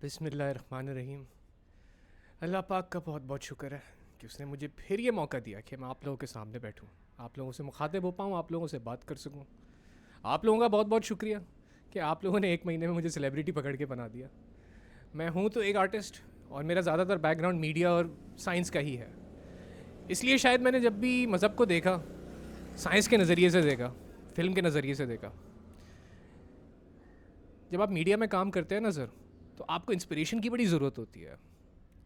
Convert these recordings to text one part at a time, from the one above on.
बिस्मिल्लाहिर्रहमानिर्रहीम। अल्लाह पाक का बहुत बहुत शुक्र है कि उसने मुझे फिर ये मौका दिया कि मैं आप लोगों के सामने बैठूं, आप लोगों से मुखातिब हो पाऊँ, आप लोगों से बात कर सकूं। आप लोगों का बहुत बहुत शुक्रिया कि आप लोगों ने एक महीने में मुझे सेलिब्रिटी पकड़ के बना दिया। मैं हूँ तो एक आर्टिस्ट और मेरा ज़्यादातर बैकग्राउंड मीडिया और साइंस का ही है। इसलिए शायद मैंने जब भी मज़हब को देखा, साइंस के नज़रिए से देखा, फिल्म के नज़रिए से देखा। जब आप मीडिया में काम करते हैं ना सर, तो आपको इंस्पिरेशन की बड़ी ज़रूरत होती है।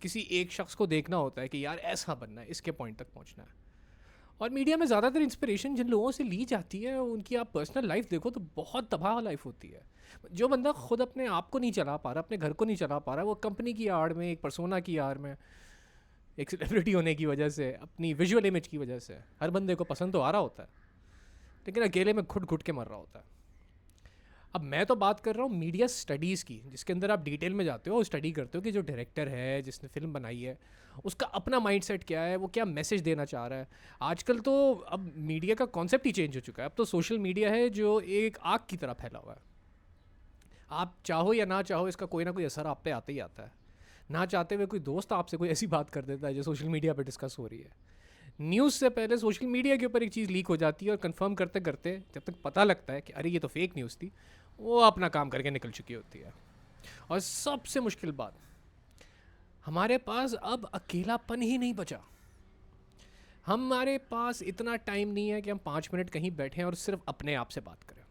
किसी एक शख्स को देखना होता है कि यार ऐसा बनना है, इसके पॉइंट तक पहुंचना है। और मीडिया में ज़्यादातर इंस्पिरेशन जिन लोगों से ली जाती है, उनकी आप पर्सनल लाइफ देखो तो बहुत तबाह लाइफ होती है। जो बंदा खुद अपने आप को नहीं चला पा रहा, अपने घर को नहीं चला पा रहा, वो कंपनी की आड़ में, एक पर्सोना की आड़ में, एक सेलिब्रिटी होने की वजह से, अपनी विजुअल इमेज की वजह से, हर बंदे को पसंद तो आ रहा होता है, लेकिन अकेले में घुट घुट के मर रहा होता है। अब मैं तो बात कर रहा हूँ मीडिया स्टडीज़ की, जिसके अंदर आप डिटेल में जाते हो और स्टडी करते हो कि जो डायरेक्टर है, जिसने फिल्म बनाई है, उसका अपना माइंडसेट क्या है, वो क्या मैसेज देना चाह रहा है। आजकल तो अब मीडिया का कॉन्सेप्ट ही चेंज हो चुका है। अब तो सोशल मीडिया है जो एक आग की तरह फैला हुआ है। आप चाहो या ना चाहो, इसका कोई ना कोई असर आप पे आता ही आता है। ना चाहते हुए कोई दोस्त आपसे कोई ऐसी बात कर देता है जो सोशल मीडिया पे डिस्कस हो रही है। न्यूज़ से पहले सोशल मीडिया के ऊपर एक चीज़ लीक हो जाती है और कंफर्म करते करते जब तक पता लगता है कि अरे ये तो फेक न्यूज़ थी, वो अपना काम करके निकल चुकी होती है। और सबसे मुश्किल बात, हमारे पास अब अकेलापन ही नहीं बचा। हमारे पास इतना टाइम नहीं है कि हम 5 मिनट कहीं बैठें और सिर्फ अपने आप से बात करें।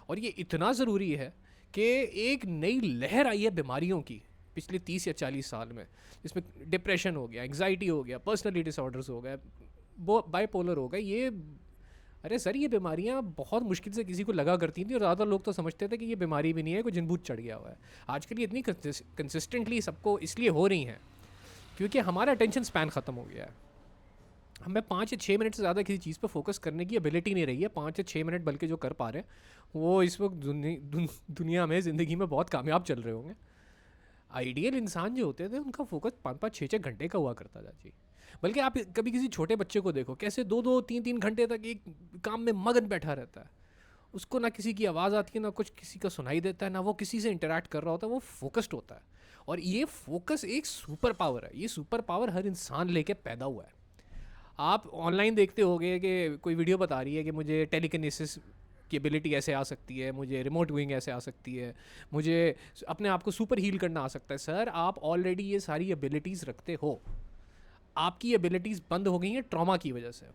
और ये इतना ज़रूरी है कि एक नई लहर आई है बीमारियों की पिछले 30 या 40 साल में, जिसमें डिप्रेशन हो गया, एंग्जाइटी हो गया, पर्सनली डिसऑर्डर्स हो गए, बाइपोलर हो गए। ये अरे सर, ये बीमारियां बहुत मुश्किल से किसी को लगा करती थी और ज़्यादा लोग तो समझते थे कि ये बीमारी भी नहीं है, कोई जिनभूत चढ़ गया हुआ है। आजकल ये इतनी कंसिस्टेंटली सबको इसलिए हो रही हैं क्योंकि हमारा अटेंशन स्पैन ख़त्म हो गया है। हमें 5 या 6 मिनट से ज़्यादा किसी चीज़ पर फोकस करने की एबिलिटी नहीं रही है। 5 या 6 मिनट बल्कि जो कर पा रहे हैं वो इस वक्त दुनिया में, ज़िंदगी में बहुत कामयाब चल रहे होंगे। आइडियल इंसान जो होते थे उनका फोकस 5 5 6 6 घंटे का हुआ करता था जी। बल्कि आप कभी किसी छोटे बच्चे को देखो, कैसे 2 2 3 3 घंटे तक एक काम में मगन बैठा रहता है। उसको ना किसी की आवाज़ आती है, ना कुछ किसी का सुनाई देता है, ना वो किसी से इंटरेक्ट कर रहा होता है, वो फोकस्ड होता है। और ये फोकस एक सुपर पावर है। ये सुपर पावर हर इंसान लेके पैदा हुआ है। आप ऑनलाइन देखते होगे कि कोई वीडियो बता रही है कि मुझे टेलीकिनेसिस की एबिलिटी ऐसे आ सकती है, मुझे रिमोट व्यूइंग ऐसे आ सकती है, मुझे अपने आप को सुपर हील करना आ सकता है। सर, आप ऑलरेडी ये सारी एबिलिटीज़ रखते हो। आपकी एबिलिटीज़ बंद हो गई हैं ट्रॉमा की वजह से।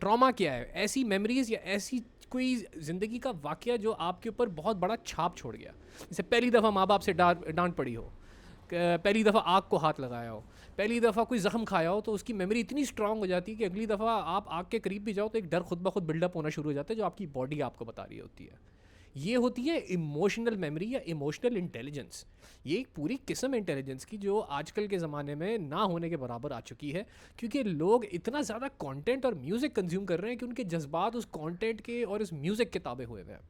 ट्रॉमा क्या है? ऐसी मेमोरीज़ या ऐसी कोई ज़िंदगी का वाक़या जो आपके ऊपर बहुत बड़ा छाप छोड़ गया। जैसे पहली दफ़ा माँ बाप से डांट पड़ी हो, पहली दफ़ा आग को हाथ लगाया हो, पहली दफ़ा कोई ज़ख्म खाया हो, तो उसकी मेमोरी इतनी स्ट्रांग हो जाती है कि अगली दफ़ा आप आग के करीब भी जाओ तो एक डर खुद ब खुद बिल्डअप होना शुरू हो जाता है, जो आपकी बॉडी आपको बता रही होती है। ये होती है इमोशनल मेमोरी या इमोशनल इंटेलिजेंस। ये एक पूरी किस्म इंटेलिजेंस की जो आजकल के ज़माने में ना होने के बराबर आ चुकी है, क्योंकि लोग इतना ज़्यादा कंटेंट और म्यूज़िक कंज्यूम कर रहे हैं कि उनके जज्बात उस कंटेंट के और उस म्यूज़िक के ताबे हुए हैं।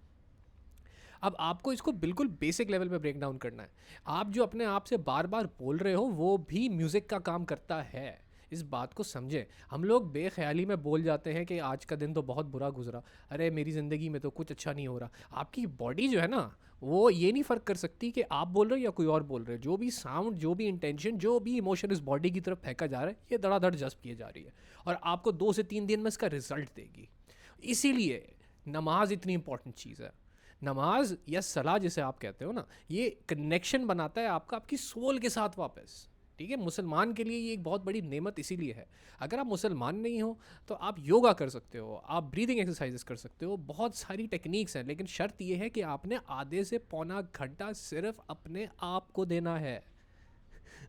अब आपको इसको बिल्कुल बेसिक लेवल पे ब्रेक डाउन करना है। आप जो अपने आप से बार बार बोल रहे हो वो भी म्यूज़िक का काम करता है। इस बात को समझें। हम लोग बेख्याली में बोल जाते हैं कि आज का दिन तो बहुत बुरा गुजरा, अरे मेरी ज़िंदगी में तो कुछ अच्छा नहीं हो रहा। आपकी बॉडी जो है ना, वो ये नहीं फ़र्क कर सकती कि आप बोल रहे हो या कोई और बोल रहे हो। जो भी साउंड, जो भी इंटेंशन, जो भी इमोशन इस बॉडी की तरफ फेंका जा रहा है, ये धड़ाधड़ जज्ब किए जा रही है और आपको 2 से 3 दिन में इसका रिजल्ट देगी। इसीलिए नमाज इतनी इंपॉर्टेंट चीज़ है। नमाज या सलाह जिसे आप कहते हो ना, ये कनेक्शन बनाता है आपका आपकी सोल के साथ वापस। ठीक है, मुसलमान के लिए ये एक बहुत बड़ी नेमत इसीलिए है। अगर आप मुसलमान नहीं हो तो आप योगा कर सकते हो, आप ब्रीदिंग एक्सरसाइजेस कर सकते हो, बहुत सारी टेक्निक्स हैं, लेकिन शर्त ये है कि आपने आधे से पौना घंटा सिर्फ अपने आप को देना है।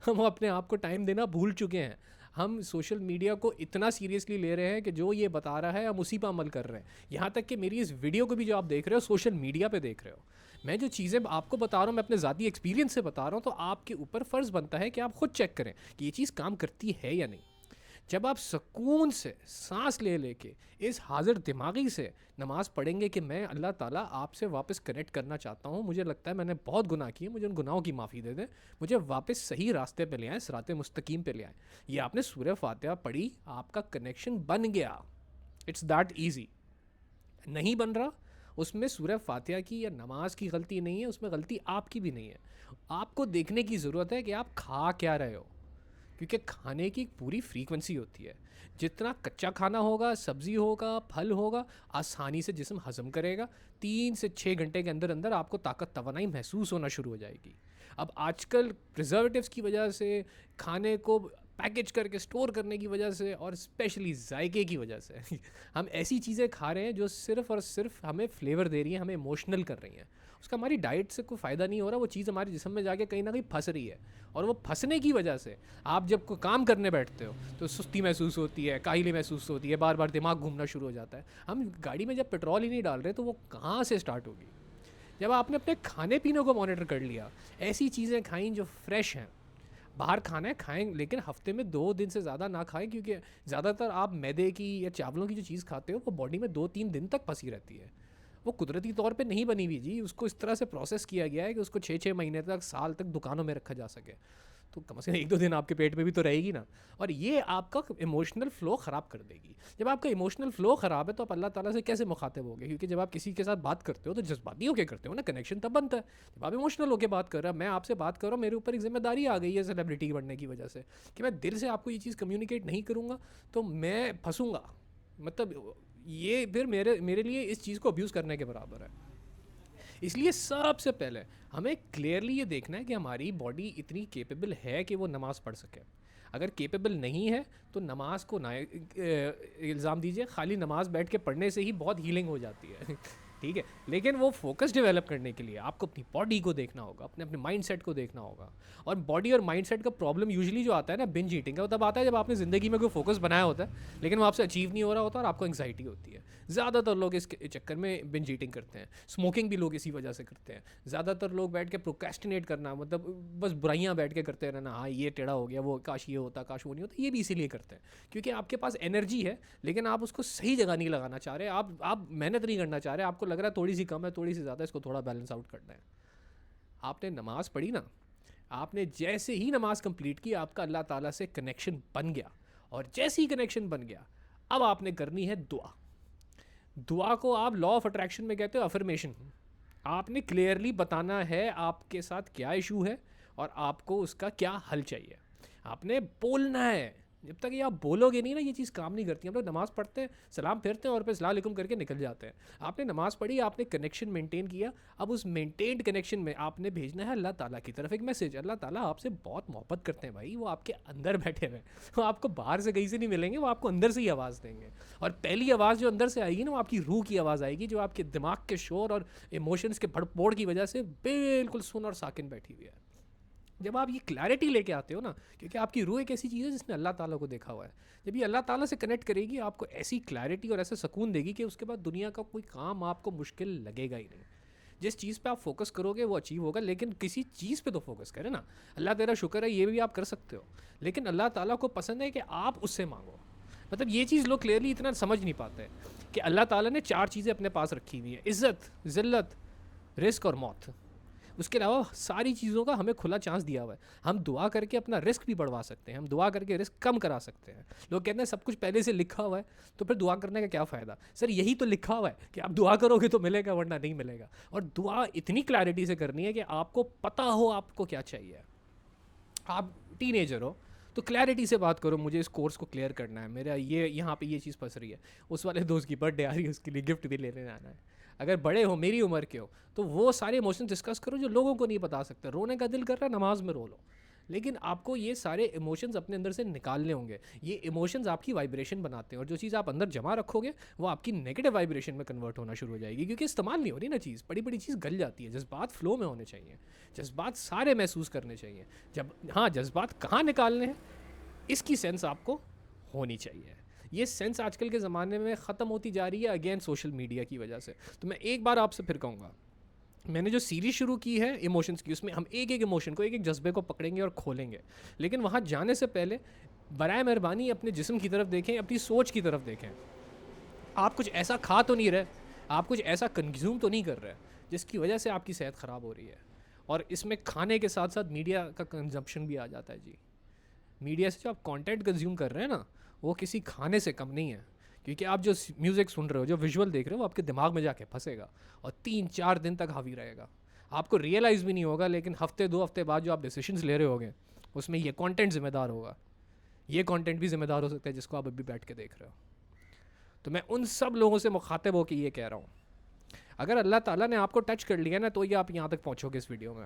हम अपने आप को टाइम देना भूल चुके हैं। हम सोशल मीडिया को इतना सीरियसली ले रहे हैं कि जो ये बता रहा है हम उसी पर अमल कर रहे हैं। यहाँ तक कि मेरी इस वीडियो को भी जो आप देख रहे हो सोशल मीडिया पे देख रहे हो। मैं जो चीज़ें आपको बता रहा हूँ, मैं अपने ज़ाती एक्सपीरियंस से बता रहा हूँ, तो आपके ऊपर फ़र्ज़ बनता है कि आप खुद चेक करें कि ये चीज़ काम करती है या नहीं। जब आप सुकून से सांस ले लेके इस हाजिर दिमागी से नमाज़ पढ़ेंगे कि मैं अल्लाह ताला आपसे वापस कनेक्ट करना चाहता हूँ, मुझे लगता है मैंने बहुत गुनाह किए, मुझे उन गुनाहों की माफ़ी दे दें, मुझे वापस सही रास्ते पे ले आएँ, सिराते मुस्तकीम पे ले आएँ। ये आपने सूरह फातिहा पढ़ी, आपका कनेक्शन बन गया। It's that easy. नहीं बन रहा, उसमें सूरह फातिहा की या नमाज की गलती नहीं है, उसमें गलती आपकी भी नहीं है। आपको देखने की ज़रूरत है कि आप खा क्या रहे हो, क्योंकि खाने की एक पूरी फ्रीक्वेंसी होती है। जितना कच्चा खाना होगा, सब्ज़ी होगा, फल होगा, आसानी से जिस्म हज़म करेगा। 3 से 6 घंटे के अंदर अंदर आपको ताकत तवानाई महसूस होना शुरू हो जाएगी। अब आजकल प्रिजर्वेटिव्स की वजह से, खाने को पैकेज करके स्टोर करने की वजह से, और स्पेशली जायके की वजह से हम ऐसी चीज़ें खा रहे हैं जो सिर्फ़ और सिर्फ हमें फ्लेवर दे रही हैं, हमें इमोशनल कर रही हैं। उसका हमारी डाइट से कोई फ़ायदा नहीं हो रहा, वो चीज़ हमारे जिस्म में जाके कहीं ना कहीं फंस रही है। और वो फंसने की वजह से आप जब कोई काम करने बैठते हो तो सुस्ती महसूस होती है, काहिली महसूस होती है, बार बार दिमाग घूमना शुरू हो जाता है। हम गाड़ी में जब पेट्रोल ही नहीं डाल रहे तो वो कहाँ से स्टार्ट होगी? जब आपने अपने खाने पीने को मॉनिटर कर लिया, ऐसी चीज़ें खाई जो फ्रेश हैं, बाहर खाना है खाएं, लेकिन हफ्ते में 2 दिन से ज़्यादा ना खाएं, क्योंकि ज़्यादातर आप मैदे की या चावलों की जो चीज़ खाते हो वो बॉडी में 2-3 दिन तक फंसी रहती है। वो कुदरती तौर पे नहीं बनी हुई जी, उसको इस तरह से प्रोसेस किया गया है कि उसको 6-6 महीने तक, साल तक दुकानों में रखा जा सके। तो कम से कम 1-2 दिन आपके पेट में भी तो रहेगी ना। और ये आपका इमोशनल फ़्लो ख़राब कर देगी। जब आपका इमोशनल फ़्लो ख़राब है तो आप अल्लाह ताला से कैसे मुखातिब होगे? क्योंकि जब आप किसी के साथ बात करते हो तो जज्बाती होकर करते हो ना, कनेक्शन तब बनता है जब आप इमोशनल होकर बात कर रहे हो। मैं आपसे बात कर रहा हूँ, मेरे ऊपर एक जिम्मेदारी आ गई है सेलिब्रिटी बनने की वजह से, कि मैं दिल से आपको ये चीज़ कम्युनिकेट नहीं करूँगा तो मैं फंसूँगा। मतलब ये फिर मेरे लिए इस चीज़ को अब्यूज़ करने के बराबर है। इसलिए सबसे पहले हमें क्लियरली ये देखना है कि हमारी बॉडी इतनी केपेबल है कि वो नमाज़ पढ़ सके। अगर केपेबल नहीं है तो नमाज को ना इल्ज़ाम दीजिए, खाली नमाज़ बैठ के पढ़ने से ही बहुत हीलिंग हो जाती है ठीक है, लेकिन वो फोकस डेवलप करने के लिए आपको अपनी बॉडी को देखना होगा, अपने अपने माइंडसेट को देखना होगा। और बॉडी और माइंडसेट का प्रॉब्लम यूजुअली जो आता है ना बिंज ईटिंग का, वो तब आता है जब आपने ज़िंदगी में कोई फोकस बनाया होता है लेकिन वो आपसे अचीव नहीं हो रहा होता और आपको एंग्जाइटी होती है। ज़्यादातर लोग इस चक्कर में बिंज ईटिंग करते हैं। स्मोकिंग भी लोग इसी वजह से करते हैं। ज़्यादातर लोग बैठ के प्रोक्रेस्टिनेट करना, मतलब बस बुराइयाँ बैठ के करते रहना, हाँ ये टेढ़ा हो गया, वो काश ये होता, काश वो नहीं होता। ये भी इसीलिए करते हैं क्योंकि आपके पास एनर्जी है लेकिन आप उसको सही जगह नहीं लगाना चाह रहे, आप मेहनत नहीं करना चाह रहे, आपको लग रहा है थोड़ी सी कम है, थोड़ी सी ज़्यादा, इसको थोड़ा बैलेंस आउट करना है। आपने नमाज़ पढ़ी ना, आपने जैसे ही नमाज़ कंप्लीट की आपका अल्लाह ताला से कनेक्शन बन गया, और जैसे ही कनेक्शन बन गया अब आपने करनी है दुआ। दुआ को आप लॉ ऑफ अट्रैक्शन में कहते हो अफर्मेशन। आपने क्लियरली बताना है आपके साथ क्या इशू है और आपको उसका क्या हल चाहिए। आपने बोलना है। जब तक ये आप बोलोगे नहीं ना, ये चीज़ काम नहीं करती। हम लोग नमाज़ पढ़ते हैं, सलाम फेरते हैं और फिर सलाम अलैकुम करके निकल जाते हैं। आपने नमाज़ पढ़ी, आपने कनेक्शन मेंटेन किया, अब उस मेंटेन्ड कनेक्शन में आपने भेजना है अल्लाह ताला की तरफ एक मैसेज। अल्लाह ताला आपसे बहुत मोहब्बत करते हैं भाई, वो आपके अंदर बैठे हुए हैं, वो आपको बाहर से कहीं से नहीं मिलेंगे, वो आपको अंदर से ही आवाज़ देंगे। और पहली आवाज़ जो अंदर से आएगी ना, वो आपकी रूह की आवाज़ आएगी, जो आपके दिमाग के शोर और इमोशंस के भड़पोड़ की वजह से बिल्कुल सुन और साकिन बैठी हुई है। जब आप ये क्लैरिटी लेके आते हो ना, क्योंकि आपकी रूह एक ऐसी चीज़ है जिसने अल्लाह ताला को देखा हुआ है, जब ये अल्लाह ताला से कनेक्ट करेगी आपको ऐसी क्लैरिटी और ऐसा सुकून देगी कि उसके बाद दुनिया का कोई काम आपको मुश्किल लगेगा ही नहीं। जिस चीज़ पे आप फोकस करोगे वो अचीव होगा, लेकिन किसी चीज़ पे तो फोकस करें ना। अल्लाह तेरा शुक्र है, ये भी आप कर सकते हो, लेकिन अल्लाह ताला को पसंद है कि आप उससे मांगो। मतलब ये चीज़ लोग क्लियरली इतना समझ नहीं पाते कि अल्लाह ताला ने 4 चीज़ें अपने पास रखी हुई हैं: इज़्ज़त, ज़िल्लत, रिस्क और मौत। उसके अलावा सारी चीज़ों का हमें खुला चांस दिया हुआ है। हम दुआ करके अपना रिस्क भी बढ़वा सकते हैं, हम दुआ करके रिस्क कम करा सकते हैं। लोग कहते हैं सब कुछ पहले से लिखा हुआ है तो फिर दुआ करने का क्या फ़ायदा। सर यही तो लिखा हुआ है कि आप दुआ करोगे तो मिलेगा, वरना नहीं मिलेगा। और दुआ इतनी क्लैरिटी से करनी है कि आपको पता हो आपको क्या चाहिए। आप टीनेजर हो तो क्लैरिटी से बात करो, मुझे इस कोर्स को क्लियर करना है, मेरा ये यहाँ पे ये चीज़ फंस रही है, उस वाले दोस्त की बर्थडे आ रही है, उसके लिए गिफ्ट भी लेने आना है। अगर बड़े हो, मेरी उम्र के हो, तो वो सारे इमोशन डिस्कस करो जो लोगों को नहीं बता सकते। रोने का दिल कर रहा है, नमाज में रो लो, लेकिन आपको ये सारे इमोशंस अपने अंदर से निकालने होंगे। ये इमोशंस आपकी वाइब्रेशन बनाते हैं, और जो चीज़ आप अंदर जमा रखोगे वो आपकी नेगेटिव वाइब्रेशन में कन्वर्ट होना शुरू हो जाएगी, क्योंकि इस्तेमाल नहीं हो रही ना चीज़। बड़ी बड़ी चीज़ गल जाती है। जज्बात फ्लो में होने चाहिए, जज्बात सारे महसूस करने चाहिए। जब हाँ, जज्बात कहाँ निकालने हैं इसकी सेंस आपको होनी चाहिए। ये सेंस आजकल के ज़माने में ख़त्म होती जा रही है, अगेन सोशल मीडिया की वजह से। तो मैं एक बार आपसे फिर कहूँगा, मैंने जो सीरीज़ शुरू की है इमोशंस की, उसमें हम एक एक इमोशन को, एक एक जज्बे को पकड़ेंगे और खोलेंगे। लेकिन वहाँ जाने से पहले बराए मेहरबानी अपने जिस्म की तरफ देखें, अपनी सोच की तरफ देखें। आप कुछ ऐसा खा तो नहीं रहे, आप कुछ ऐसा कंज्यूम तो नहीं कर रहे जिसकी वजह से आपकी सेहत ख़राब हो रही है। और इसमें खाने के साथ साथ मीडिया का कंजप्शन भी आ जाता है जी। मीडिया से जो आप कंटेंट कंज्यूम कर रहे हैं ना, वो किसी खाने से कम नहीं है, क्योंकि आप जो म्यूज़िक सुन रहे हो, जो विजुअल देख रहे हो, वो आपके दिमाग में जाके फंसेगा और 3-4 दिन तक हावी रहेगा। आपको रियलाइज़ भी नहीं होगा, लेकिन हफ्ते 2 हफ्ते बाद जो आप डिसीजंस ले रहे होगे उसमें ये कंटेंट ज़िम्मेदार होगा, ये कंटेंट भी ज़िम्मेदार हो सकता है जिसको आप अभी बैठ के देख रहे हो। तो मैं उन सब लोगों से मुखातिब हो के ये कह रहा हूँ, अगर अल्लाह ताला ने आपको टच कर लिया ना, तो ये आप यहाँ तक पहुँचोगे इस वीडियो में।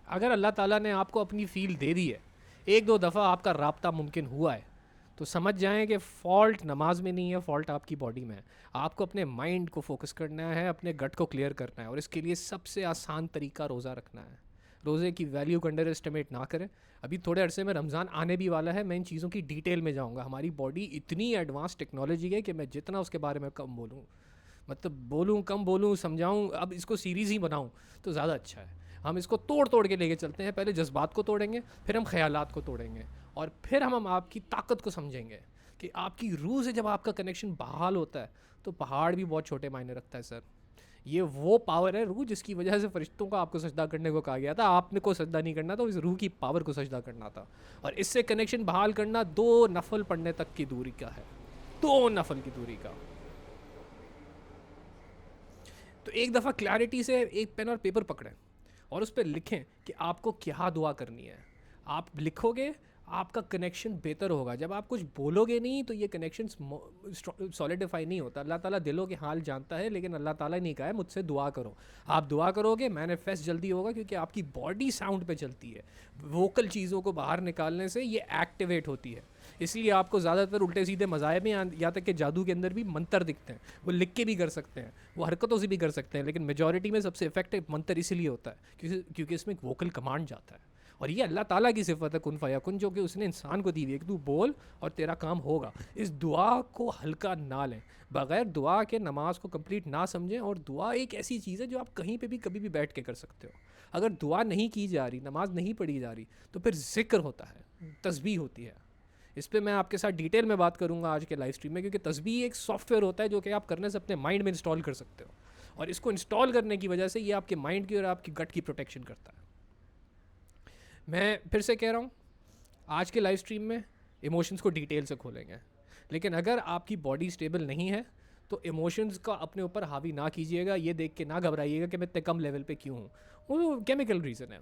अगर अल्लाह ताला ने आपको अपनी फ़ील दे दी है, 1-2 दफ़ा आपका राब्ता मुमकिन हुआ है, तो समझ जाएं कि फ़ॉल्ट नमाज में नहीं है, फ़ॉल्ट आपकी बॉडी में है। आपको अपने माइंड को फोकस करना है, अपने गट को क्लियर करना है, और इसके लिए सबसे आसान तरीका रोज़ा रखना है। रोज़े की वैल्यू को अंडर एस्टिमेट ना करें। अभी थोड़े अरसे में रमज़ान आने भी वाला है, मैं इन चीज़ों की डिटेल में जाऊँगा। हमारी बॉडी इतनी एडवांस टेक्नोलॉजी है कि मैं जितना उसके बारे में कम बोलूँ, मतलब बोलूँ कम बोलूँ, समझाऊँ, अब इसको सीरीज़ ही बनाऊँ तो ज़्यादा अच्छा है। हम इसको तोड़ तोड़ के लेके चलते हैं। पहले जज्बात को तोड़ेंगे, फिर हम ख्यालात को तोड़ेंगे, और फिर हम आपकी ताकत को समझेंगे कि आपकी रूह से जब आपका कनेक्शन बहाल होता है तो पहाड़ भी बहुत छोटे मायने रखता है सर। ये वो पावर है रूह, जिसकी वजह से फरिश्तों को आपको सजदा करने को कहा गया था। आपने को सजदा नहीं करना था, इस रूह की पावर को सजदा करना था। और इससे कनेक्शन बहाल करना 2 नफल पढ़ने तक की दूरी का है, 2 नफल की दूरी का। तो एक दफ़ा क्लैरिटी से एक पेन और पेपर पकड़ें और उस पर लिखें कि आपको क्या दुआ करनी है। आप लिखोगे, आपका कनेक्शन बेहतर होगा। जब आप कुछ बोलोगे नहीं तो ये कनेक्शन सॉलिडिफाई नहीं होता। अल्लाह ताला दिलों के हाल जानता है, लेकिन अल्लाह ताला नहीं कहा है मुझसे दुआ करो। आप दुआ करोगे, मैनिफेस्ट जल्दी होगा, क्योंकि आपकी बॉडी साउंड पे चलती है। वोकल चीज़ों को बाहर निकालने से ये एक्टिवेट होती है। इसलिए आपको ज़्यादातर उल्टे सीधे मज़ाहिब में, यहाँ तक कि जादू के अंदर भी मंत्र दिखते हैं। वो लिख के भी कर सकते हैं, वो हरकतों से भी कर सकते हैं, लेकिन मेजॉरिटी में सबसे इफेक्टिव मंत्र इसीलिए होता है क्योंकि इसमें एक वोकल कमांड जाता है। और ये अल्लाह ताला की सिफत है कुन फयाकुन, जो कि उसने इंसान को दी हुई है कि तू बोल और तेरा काम होगा। इस दुआ को हल्का ना लें, बग़ैर दुआ के नमाज को कंप्लीट ना समझें। और दुआ एक ऐसी चीज़ है जो आप कहीं पे भी कभी भी बैठ के कर सकते हो। अगर दुआ नहीं की जा रही, नमाज नहीं पढ़ी जा रही, तो फिर ज़िक्र होता है, तस्बीह होती है। इस पर मैं आपके साथ डिटेल में बात करूंगा आज के लाइव स्ट्रीम में, क्योंकि तस्बीह एक सॉफ्टवेयर होता है जो कि आप करने से अपने माइंड में इंस्टॉल कर सकते हो, और इसको इंस्टॉल करने की वजह से ये आपके माइंड की और आपकी गट की प्रोटेक्शन करता है। मैं फिर से कह रहा हूँ, आज के लाइव स्ट्रीम में इमोशंस को डिटेल से खोलेंगे, लेकिन अगर आपकी बॉडी स्टेबल नहीं है तो इमोशंस का अपने ऊपर हावी ना कीजिएगा। ये देख के ना घबराइएगा कि मैं इतने कम लेवल पे क्यों हूँ, वो केमिकल रीज़न है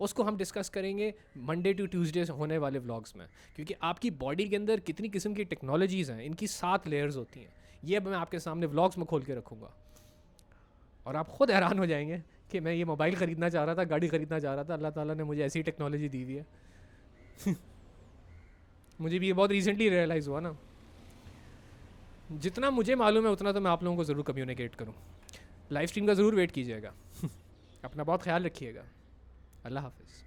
उसको हम डिस्कस करेंगे मंडे टू ट्यूसडे होने वाले व्लॉग्स में। क्योंकि आपकी बॉडी के अंदर कितनी किस्म की टेक्नोलॉजीज़ हैं, इनकी 7 लेयर्स होती हैं। ये अब मैं आपके सामने व्लॉग्स में खोल के रखूँगा, और आप ख़ुद हैरान हो जाएंगे कि मैं ये मोबाइल ख़रीदना चाह रहा था, गाड़ी ख़रीदना चाह रहा था, अल्लाह ताला ने मुझे ऐसी टेक्नोलॉजी दी हुई है। मुझे भी ये बहुत रिसेंटली रियलाइज़ हुआ ना। जितना मुझे मालूम है उतना तो मैं आप लोगों को ज़रूर कम्युनिकेट करूँ। लाइव स्ट्रीम का ज़रूर वेट कीजिएगा। अपना बहुत ख्याल रखिएगा। अल्लाह हाफ़िज़।